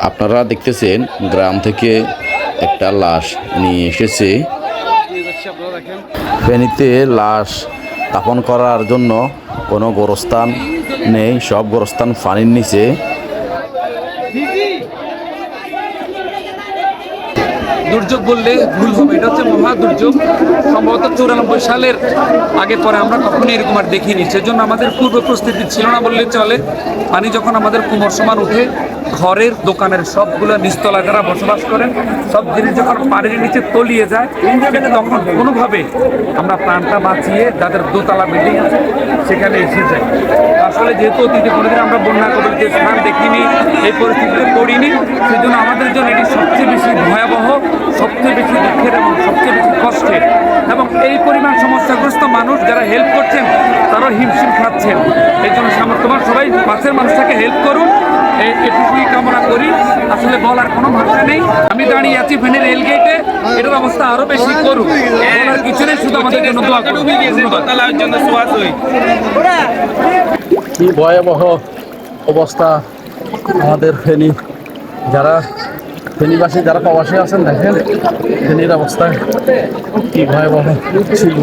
আপনারা দেখতেছেন গ্রাম থেকে একটা লাশ নিয়ে এসেছে। ফেনীতে লাশ দাফন করার জন্য কোনো গোরস্থান নেই, সব গোরস্থান পানির নিচে। দুর্যোগ বললে ভুল হবে, এটা হচ্ছে মহা দুর্যোগ। সম্ভবত 94 সালের আগে পরে আমরা কখনো এরকম আর দেখিনি, সেজন্য আমাদের পূর্ব প্রস্তুতি ছিল না বললে চলে। পানি যখন আমাদের কোমর সমান উঠে, ঘরের দোকানের সবগুলো নিচতলা যারা বসবাস করেন সব জিনিস যখন পানির নিচে তলিয়ে যায়, তখন কোনোভাবে আমরা প্রাণটা বাঁচিয়ে যাদের দোতলা বিল্ডিং আছে সেখানে এসে যাই। আসলে যেহেতু অতীতে কোনোদিন আমরা বন্যা কবলিত স্থান দেখিনি, এই পরিস্থিতিতে পড়িনি, সেজন্য আমাদের জন্য এটি সবচেয়ে বেশি ভয়াবহ, সবচেয়ে বেশি দুঃখের এবং সবচেয়ে বেশি কষ্টের। এবং এই পরিমাণ সমস্যাগ্রস্ত মানুষ যারা হেল্প করছেন তারাও হিমশিম খাচ্ছেন। এই জন্য সামর্থ্যবান সবাই পাশের মানুষটাকে হেল্প করুন, এটুকুই কামনা করি। আসলে বলার কোনো ভাষা নেই। আমি দাঁড়িয়ে আছি ফেনীর রেলগেটে, এটার অবস্থা আরো বেশি করুন, বলার কিছু নেই, শুধু আমাদের জন্য দোয়া করুন। কি ভয়াবহ অবস্থা আমাদের ফেনী, যারা ফেনীবাসী যারা প্রবাসী আছেন, দেখেন ফেনীর অবস্থা কি ভয়াবহ ছিল।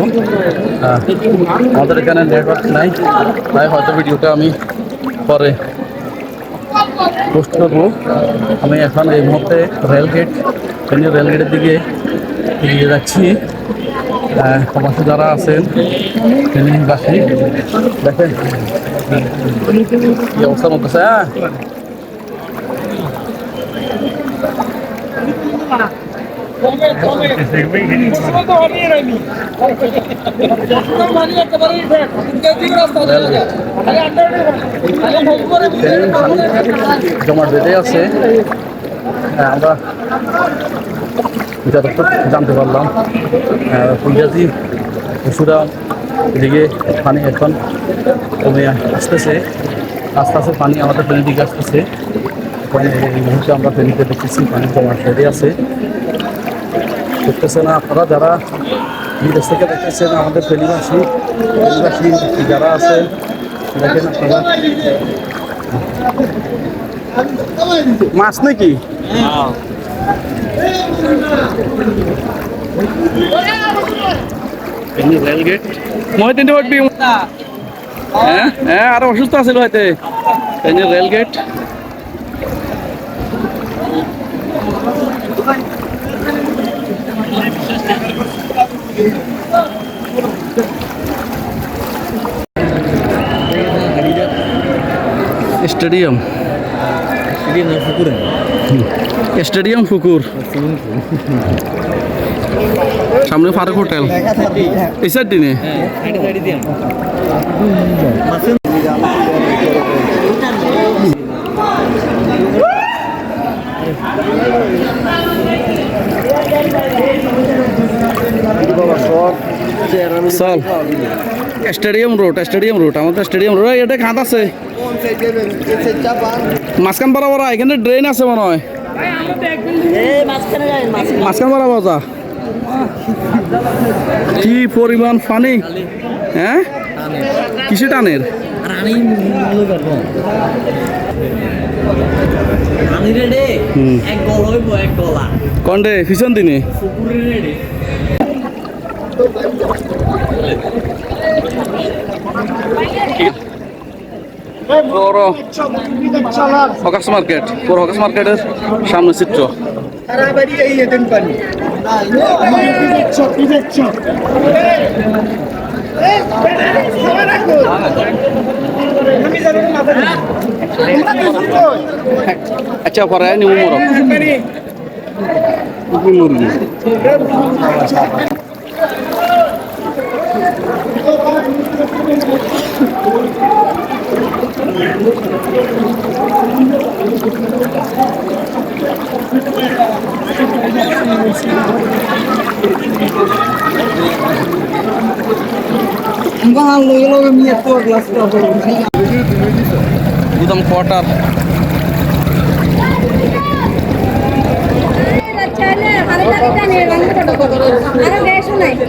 আমাদের এখানে নেটওয়ার্ক নাই, তাই হয়তো ভিডিওটা আমি পরে পোস্ট করবো। আমি এখন এই মুহূর্তে রেলগেট, ফেনীর রেলগেটের দিকে এগিয়ে যাচ্ছি। প্রবাসী যারা আছেন ফেনীবাসী, দেখেন কি অবস্থার মধ্যে। জমা বেঁধে আছে, আমরা যতটুকু জানতে পারলাম ফুলগাজী পশুরা এদিকে পানি এখন কমে আসতেছে, আস্তে আস্তে পানি আমাদের ফেনীর দিকে আসতেছে। এই মুহূর্তে আমরা ফেনীতে দেখতেছি পানি জমা বেঁধে আছে, দেখতেছে না আপনারা যারা বিদেশ থেকে দেখতেছেন আমাদের ফেনীবাসী যারা আছে, দেখেন আপনারা মাছ নাকি রেলগেট মহিদিন উঠবি। হ্যাঁ হ্যাঁ, আরো অসুস্থ আছিল হয়তো। রেলগেট স্টেডিয়াম, স্টেডিয়াম পুকুর, সামনে ফারুক হোটেল এই সাইড দিনে। চল স্টেডিয়াম রোড, স্টেডিয়াম রোড, আমাদের স্টেডিয়াম রোড। এটা খাত আছে মাঝখান বরাবর, এখানে ড্রেন আছে মনে হয়, মাঝখান বরাবর যা। কি পরিমাণ পানি, হ্যাঁ কিসে টানের কন্ডে পিছন দিনে বড় হকার্স মার্কেট, বড় হকার্স মার্কেটের সামনে চিত্র। আচ্ছা পরে নিমু মরক মুরগি গুদাম কোয়ার্টার।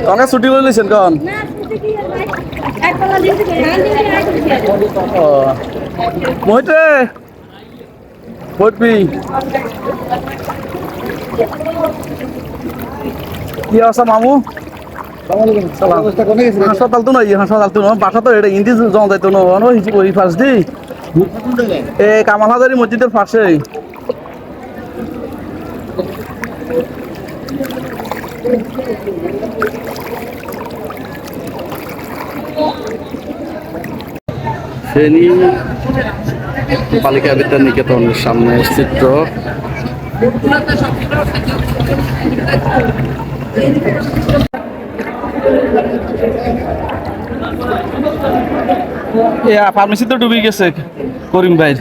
কানে ছুটি লইছেন কারণ মইতে বটবি কি অবস্থা মামু হাসপাতাল তো নয় হাসপাতাল তো নয় বাসা তো এটা ইন্দি জমা যাইতো না ওই পাশ দি এ কামাল হাজারি মসজিদের পাশে ফেনী বালিকা বিদ্যা নিকেতনের সামনে চিত্র ফার্মেসি তো ডুবে গেছে করিম ভাই